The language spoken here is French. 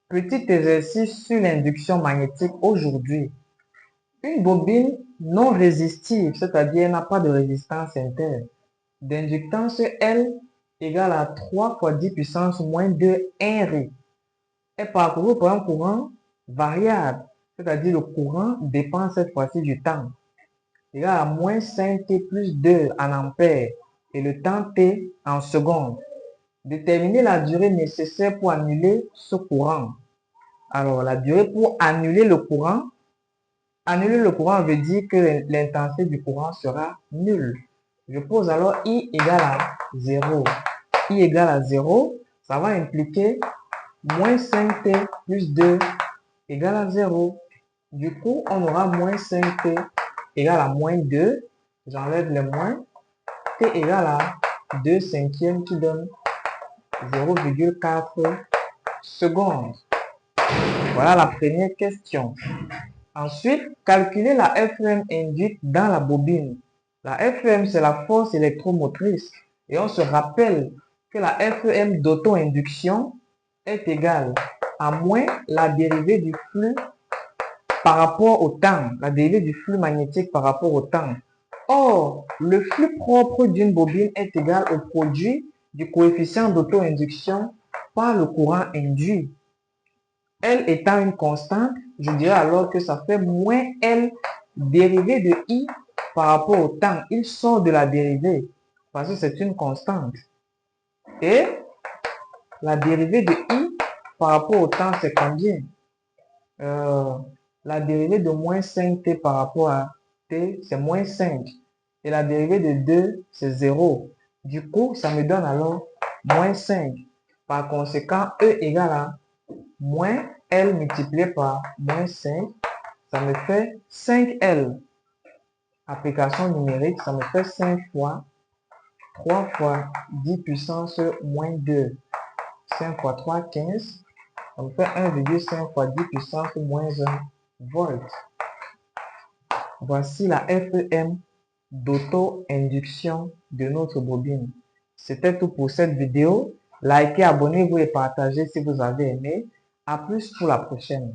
Petit exercice sur l'induction magnétique aujourd'hui. Une bobine non résistive, c'est-à-dire elle n'a pas de résistance interne, d'inductance L égale à 3 fois 10 puissance moins 2 Henry, est parcourue par un courant variable, c'est-à-dire le courant dépend cette fois-ci du temps, égal à moins 5T plus 2 en ampères et le temps T en secondes. Déterminer la durée nécessaire pour annuler ce courant. Alors, la durée pour annuler le courant veut dire que l'intensité du courant sera nulle. Je pose alors I égale à 0. I égale à 0, ça va impliquer moins 5T plus 2 égale à 0. Du coup, on aura moins 5T égale à moins 2. J'enlève les moins. T égale à 2 cinquièmes qui donne 0,4 secondes. Voilà la première question. Ensuite, calculer la FEM induite dans la bobine. La FEM, c'est la force électromotrice. Et on se rappelle que la FEM d'auto-induction est égale à moins la dérivée du flux par rapport au temps, la dérivée du flux magnétique par rapport au temps. Or, le flux propre d'une bobine est égal au produit du coefficient d'auto-induction par le courant induit. L étant une constante, je dirais alors que ça fait moins L dérivée de I par rapport au temps. Il sort de la dérivée parce que c'est une constante. Et la dérivée de I par rapport au temps, c'est combien? La dérivée de moins 5T par rapport à T, c'est moins 5. Et la dérivée de 2, c'est 0. Du coup, ça me donne alors moins 5. Par conséquent, E égale à moins L multiplié par moins 5, ça me fait 5L. Application numérique, ça me fait 5 fois 3 fois 10 puissance moins 2. 5 fois 3, 15. Ça me fait 1,5 fois 10 puissance moins 1 volt. Voici la FEM d'auto-induction de notre bobine. C'était tout pour cette vidéo. Likez, abonnez-vous et partagez si vous avez aimé. À plus pour la prochaine.